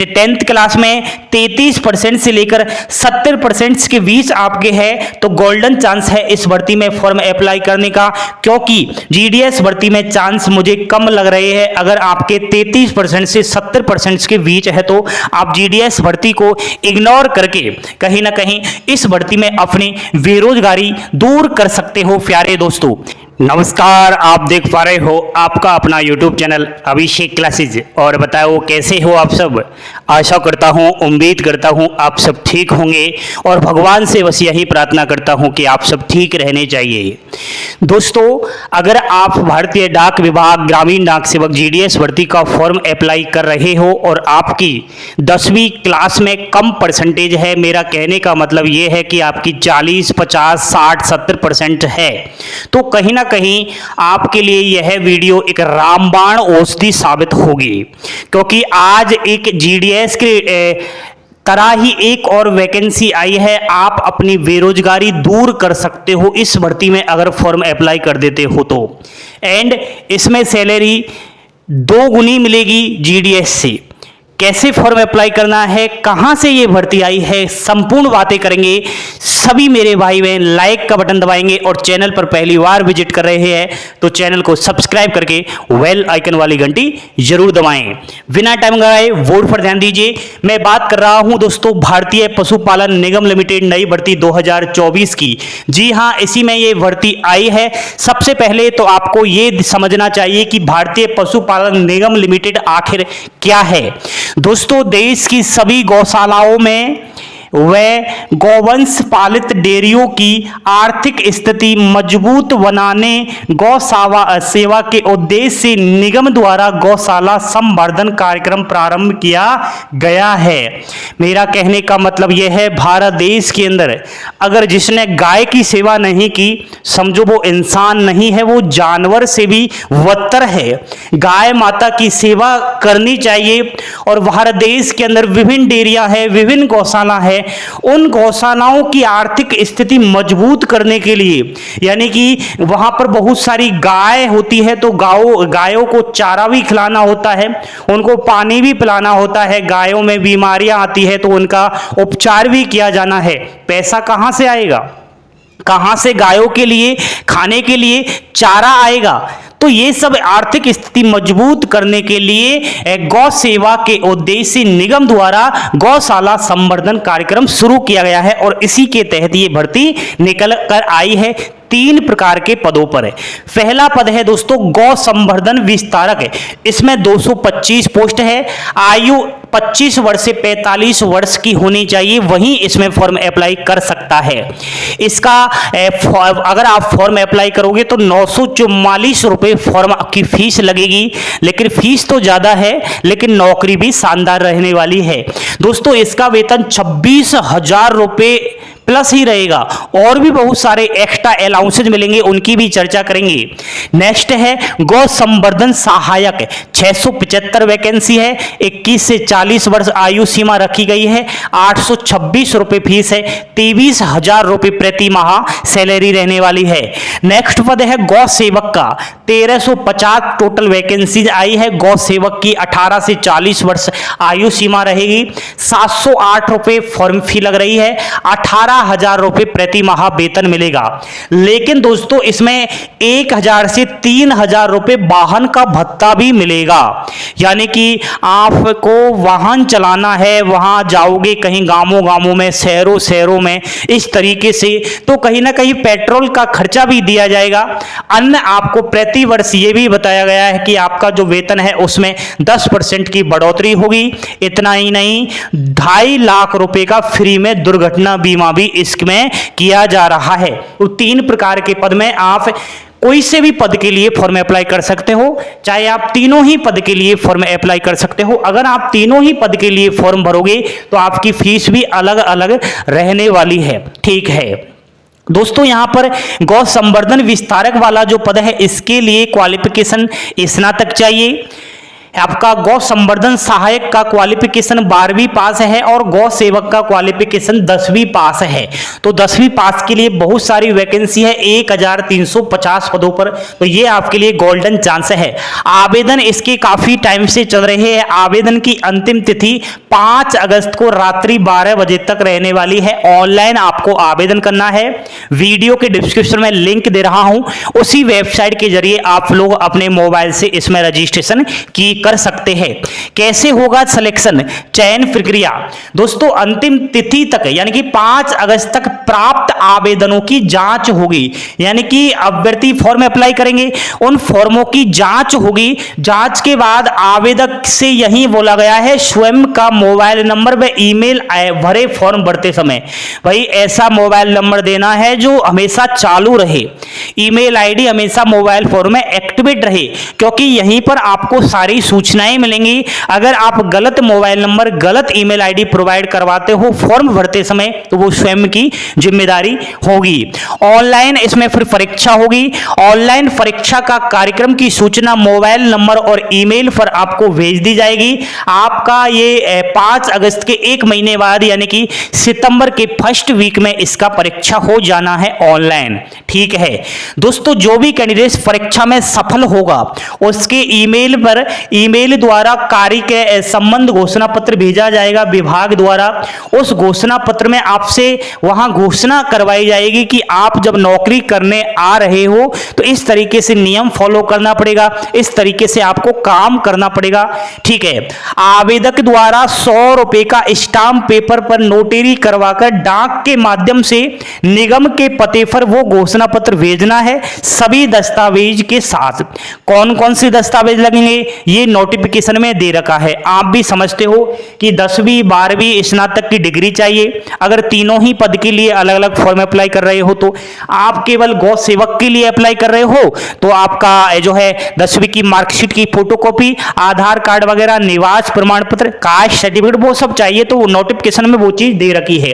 10th class में 33% से लेकर 70% के बीच आपके है तो गोल्डन चांस है इस भर्ती में फॉर्म अप्लाई करने का, क्योंकि जीडीएस भर्ती में चांस मुझे कम लग रहे हैं। अगर आपके 33% से 70% के बीच है तो आप जीडीएस भर्ती को इग्नोर करके कहीं ना कहीं इस भर्ती में अपनी बेरोजगारी दूर कर सकते हो प्यारे दोस्तों। नमस्कार, आप देख पा रहे हो आपका अपना YouTube चैनल अभिषेक क्लासेज। और बताओ कैसे हो आप सब। आशा करता हूँ, उम्मीद करता हूँ आप सब ठीक होंगे और भगवान से बस यही प्रार्थना करता हूँ कि आप सब ठीक रहने चाहिए। दोस्तों, अगर आप भारतीय डाक विभाग ग्रामीण डाक सेवक जीडीएस भर्ती का फॉर्म अप्लाई कर रहे हो और आपकी 10वीं क्लास में कम परसेंटेज है, मेरा कहने का मतलब ये है कि आपकी 40, 50, 60, 70% है, तो कहीं ना कहीं आपके लिए यह वीडियो एक रामबाण औषधि साबित होगी, क्योंकि आज एक जीडीएस के तरह ही एक और वैकेंसी आई है। आप अपनी बेरोजगारी दूर कर सकते हो इस भर्ती में अगर फॉर्म अप्लाई कर देते हो तो। एंड इसमें सैलरी 2 गुनी मिलेगी जीडीएस से। कैसे फॉर्म अप्लाई करना है, कहां से ये भर्ती आई है, संपूर्ण बातें करेंगे। सभी मेरे भाई बहन लाइक का बटन दबाएंगे और चैनल पर पहली बार विजिट कर रहे हैं तो चैनल को सब्सक्राइब करके बेल आइकन वाली घंटी जरूर दबाएं। बिना टाइम गवाए वोट पर ध्यान दीजिए। मैं बात कर रहा हूं दोस्तों भारतीय पशुपालन निगम लिमिटेड नई भर्ती 2024 की। जी हां, इसी में ये भर्ती आई है। सबसे पहले तो आपको ये समझना चाहिए कि भारतीय पशुपालन निगम लिमिटेड आखिर क्या है। दोस्तों, देश की सभी गौशालाओं में व गौवंश पालित डेयरियों की आर्थिक स्थिति मजबूत बनाने गौ सेवा के उद्देश्य से निगम द्वारा गौशाला संवर्धन कार्यक्रम प्रारंभ किया गया है। मेरा कहने का मतलब यह है, भारत देश के अंदर अगर जिसने गाय की सेवा नहीं की, समझो वो इंसान नहीं है, वो जानवर से भी बदतर है। गाय माता की सेवा करनी चाहिए। और भारत देश के अंदर विभिन्न डेयरियां है, विभिन्न गौशाला है। उन गौशालाओं की आर्थिक स्थिति मजबूत करने के लिए, यानी कि वहां पर बहुत सारी गाय होती है तो गायों को चारा भी खिलाना होता है, उनको पानी भी पिलाना होता है। गायों में बीमारियां आती है तो उनका उपचार भी किया जाना है। पैसा कहां से आएगा, कहां से गायों के लिए खाने के लिए चारा आएगा। तो ये सब आर्थिक स्थिति मजबूत करने के लिए गौ सेवा के उद्देश्य से निगम द्वारा गौशाला संवर्धन कार्यक्रम शुरू किया गया है और इसी के तहत ये भर्ती निकल कर आई है। 3 प्रकार के पदों पर है। पहला पद है दोस्तों गौ संवर्धन विस्तारक है। इसमें 225 पोस्ट है। आयु 25 वर्ष से 45 वर्ष की होनी चाहिए, वहीं इसमें फॉर्म अप्लाई कर सकता है। इसका अगर आप फॉर्म अप्लाई करोगे तो 944 रुपये फॉर्म की फीस लगेगी। लेकिन फीस तो ज़्यादा है, लेकिन नौकरी भी शानदार रहने वाली है। दोस्तों, इसका वेतन 26,000 रुपये प्लस ही रहेगा। और भी बहुत सारे एक्स्ट्रा अलाउंसेज मिलेंगे, उनकी भी चर्चा करेंगे। नेक्स्ट है गौ संवर्धन सहायक, 675 वैकेंसी है। 21 से 40 वर्ष आयु सीमा रखी गई है। 826 रुपये फीस है। 23,000 रुपये प्रति माह सैलरी रहने वाली है। नेक्स्ट पद है गौ सेवक का, 1350 टोटल वैकेंसीज आई है। गौ सेवक की 18 से 40 वर्ष आयु सीमा रहेगी। 708 रुपये फॉर्म फी लग रही है। 18,000 रुपये प्रति माह वेतन मिलेगा। लेकिन दोस्तों, इसमें 1,000 से 3,000 रुपये वाहन का भत्ता भी मिलेगा। यानी कि आपको वाहन चलाना है, वहां जाओगे कहीं गांवों में, शहरों में, इस तरीके से तो कहीं ना कहीं पेट्रोल का खर्चा भी दिया जाएगा। अन्य आपको प्रति वर्ष ये भी बताया गया है कि आपका जो वेतन है उसमें 10% की बढ़ोतरी होगी। इतना ही नहीं, 2.5 लाख रुपए का फ्री में दुर्घटना बीमा भी इसमें किया जा रहा है। तो 3 प्रकार के पद में आप कोई से भी पद के लिए फॉर्म अप्लाई कर सकते हो, चाहे आप तीनों ही पद के लिए फॉर्म अप्लाई कर सकते हो। अगर आप तीनों ही पद के लिए फॉर्म भरोगे तो आपकी फीस भी अलग अलग रहने वाली है। ठीक है दोस्तों, यहां पर गौ संवर्धन विस्तारक वाला जो पद है, इसके लिए क्वालिफिकेशन स्नातक चाहिए। आपका गौ संवर्धन सहायक का क्वालिफिकेशन 12वीं पास है और गौ सेवक का क्वालिफिकेशन 10वीं पास है। तो 10वीं पास के लिए बहुत सारी वैकेंसी है, 1350 पदों पर। तो ये आपके लिए गोल्डन चांस है। आवेदन इसके काफी टाइम से चल रहे हैं। आवेदन की अंतिम तिथि 5 अगस्त को रात्रि 12 बजे तक रहने वाली है। ऑनलाइन आपको आवेदन करना है। वीडियो के डिस्क्रिप्शन में लिंक दे रहा हूं, उसी वेबसाइट के जरिए आप लोग अपने मोबाइल से इसमें रजिस्ट्रेशन की कर सकते हैं। कैसे होगा सिलेक्शन, चयन प्रक्रिया? दोस्तों अंतिम तिथि तक यानी कि 5 अगस्त तक प्राप्त आवेदनों की जांच होगी। यानी कि अभ्यर्थी फॉर्म अप्लाई करेंगे, उन फॉर्मों की जांच होगी। जांच के बाद आवेदक से यही बोला गया है स्वयं का मोबाइल नंबर व ईमेल भरे फॉर्म भरते समय भाई ऐसा मोबाइल नंबर देना है जो हमेशा चालू रहे, ईमेल आईडी हमेशा मोबाइल फॉर्म में एक्टिवेट रहे, क्योंकि यहीं पर आपको सारी सूचनाएं मिलेंगी। अगर आप गलत मोबाइल नंबर, गलत ईमेल आईडी प्रोवाइड करवाते हो फॉर्म भरते समय, तो वो स्वयं की जिम्मेदारी होगी। ऑनलाइन इसमें फिर परीक्षा होगी। ऑनलाइन परीक्षा का कार्यक्रम की सूचना मोबाइल नंबर और ईमेल पर आपको भेज दी जाएगी। आपका ये 5 अगस्त के 1 महीने बाद यानी कि सितंबर के फर्स्ट वीक में इसका परीक्षा हो जाना है ऑनलाइन। ठीक है दोस्तों, जो भी कैंडिडेट परीक्षा में सफल होगा उसके ईमेल पर, ईमेल द्वारा कार्य के संबंध घोषणा पत्र भेजा जाएगा विभाग द्वारा। उस घोषणा पत्र में आपसे वहां घोषणा करवाई जाएगी कि आप जब नौकरी करने आ रहे हो तो इस तरीके से नियम फॉलो करना पड़ेगा, इस तरीके से आपको काम करना पड़ेगा। ठीक है, आवेदक द्वारा 100 रुपए का स्टाम्प पेपर पर नोटरी करवाकर डाक के माध्यम से निगम के पते पर वो घोषणा पत्र भेजना है सभी दस्तावेज के साथ। कौन कौन से दस्तावेज लगेंगे ये नोटिफिकेशन में दे रखा है। आप भी समझते हो कि 10वीं 12वीं स्नातक की डिग्री चाहिए। अगर तीनों ही पद के लिए अलग अलग फॉर्म अप्लाई कर रहे हो, तो आप केवल गौ सेवक के लिए अप्लाई कर रहे हो तो आपका जो है 10वीं की मार्कशीट की फोटोकॉपी, आधार कार्ड वगैरह, निवास प्रमाण पत्र, कास्ट सर्टिफिकेट वो सब चाहिए। तो नोटिफिकेशन में वो चीज दे रखी है।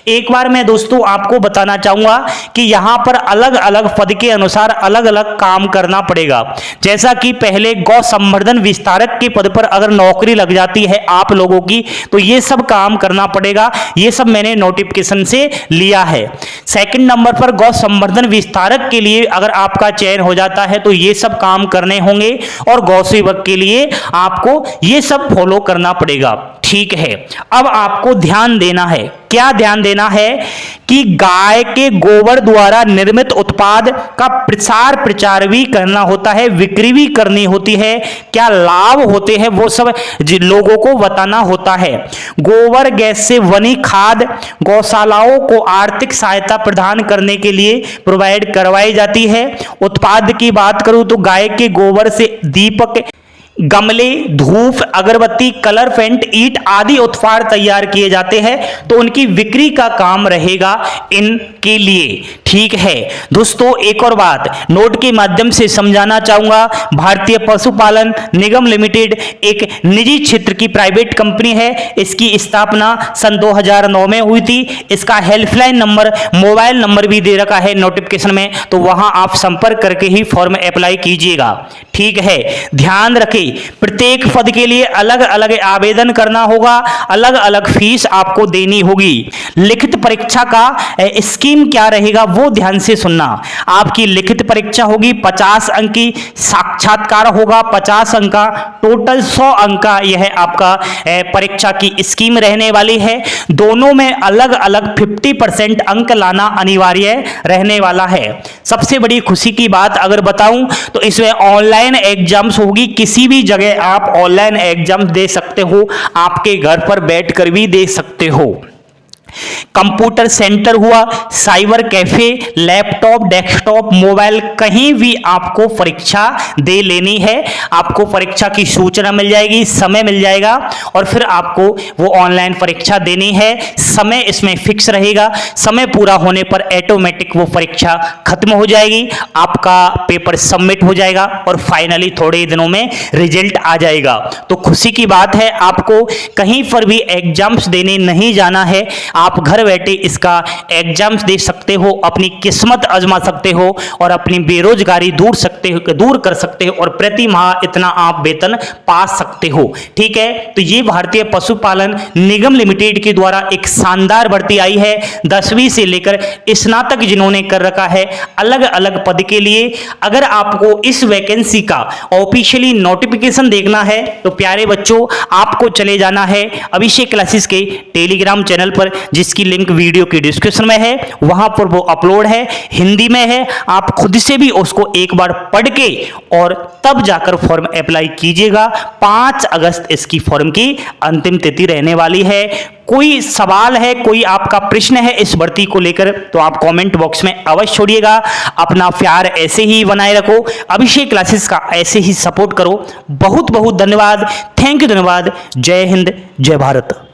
एक बार मैं दोस्तों आपको बताना चाहूंगा कि यहां पर अलग अलग पद के अनुसार अलग अलग काम करना पड़ेगा। जैसा कि पहले गौ संवर्धन विस्तारक के पद पर अगर नौकरी लग जाती है आप लोगों की, तो ये सब काम करना पड़ेगा। ये सब मैंने नोटिफिकेशन से लिया है। सेकंड नंबर पर गौ संवर्धन विस्तारक के लिए अगर आपका चयन हो जाता है तो ये सब काम करने होंगे, और गौ सेवक के लिए आपको ये सब फॉलो करना पड़ेगा। ठीक है, अब आपको ध्यान देना है। क्या ध्यान देना है कि गाय के गोबर द्वारा निर्मित उत्पाद का प्रसार प्रचार भी करना होता है, बिक्री भी करनी होती है। क्या लाभ होते हैं वो सब लोगों को बताना होता है। गोबर गैस से बनी खाद गौशालाओं को आर्थिक सहायता प्रदान करने के लिए प्रोवाइड करवाई जाती है। उत्पाद की बात करूं तो गाय के गोबर से दीपक, गमले, धूप, अगरबत्ती, कलर पेंट, ईंट आदि उत्पाद तैयार किए जाते हैं। तो उनकी बिक्री का काम रहेगा इनके लिए। ठीक है दोस्तों, एक और बात नोट के माध्यम से समझाना चाहूंगा। भारतीय पशुपालन निगम लिमिटेड एक निजी क्षेत्र की प्राइवेट कंपनी है। इसकी स्थापना सन 2009 में हुई थी। इसका हेल्पलाइन नंबर, मोबाइल नंबर भी दे रखा है नोटिफिकेशन में, तो वहां आप संपर्क करके ही फॉर्म अप्लाई कीजिएगा। ठीक है, ध्यान रखें प्रत्येक पद के लिए अलग अलग आवेदन करना होगा, अलग अलग फीस आपको देनी होगी। लिखित परीक्षा का स्कीम क्या रहेगा वो ध्यान से सुनना। आपकी लिखित परीक्षा होगी 50 अंक की, साक्षात्कार होगा 50 अंक का, टोटल 100 अंक का यह आपका परीक्षा की स्कीम रहने वाली है। दोनों में अलग अलग 50% अंक लाना अनिवार्य रहने वाला है। सबसे बड़ी खुशी की बात अगर बताऊं तो इसमें ऑनलाइन एग्जाम्स होगी। किसी भी जगह आप ऑनलाइन एग्जाम दे सकते हो, आपके घर पर बैठकर भी दे सकते हो। कंप्यूटर सेंटर हुआ, cyber cafe, laptop, desktop, mobile, कहीं भी आपको परीक्षा दे लेनी है। आपको परीक्षा की सूचना मिल जाएगी, समय मिल जाएगा, और फिर आपको वो ऑनलाइन परीक्षा देनी है। समय इसमें फिक्स रहेगा। समय पूरा होने पर ऑटोमेटिक वो परीक्षा खत्म हो जाएगी, आपका पेपर सबमिट हो जाएगा और फाइनली थोड़े ही दिनों में रिजल्ट आ जाएगा। तो खुशी की बात है, आपको कहीं पर भी एग्जाम्स देने नहीं जाना है। आप घर बैठे इसका एग्जाम दे सकते हो, अपनी किस्मत आजमा सकते हो और अपनी बेरोजगारी दूर कर सकते हो और प्रति माह इतना आप वेतन पा सकते हो। ठीक है, तो ये भारतीय पशुपालन निगम लिमिटेड के द्वारा एक शानदार भर्ती आई है 10वीं से लेकर स्नातक जिन्होंने कर रखा है अलग अलग पद के लिए। अगर आपको इस वैकेंसी का ऑफिशियली नोटिफिकेशन देखना है तो प्यारे बच्चों आपको चले जाना है अभिषेक क्लासेस के टेलीग्राम चैनल पर, जिसकी लिंक वीडियो की डिस्क्रिप्शन में है। वहां पर वो अपलोड है, हिंदी में है, आप खुद से भी उसको एक बार पढ़ के और तब जाकर फॉर्म अप्लाई कीजिएगा। 5 अगस्त इसकी फॉर्म की अंतिम तिथि रहने वाली है। कोई सवाल है, कोई आपका प्रश्न है इस भर्ती को लेकर तो आप कमेंट बॉक्स में अवश्य छोड़िएगा। अपना प्यार ऐसे ही बनाए रखो, अभिषेक क्लासेस का ऐसे ही सपोर्ट करो। बहुत बहुत धन्यवाद, थैंक यू, धन्यवाद। जय हिंद, जय भारत।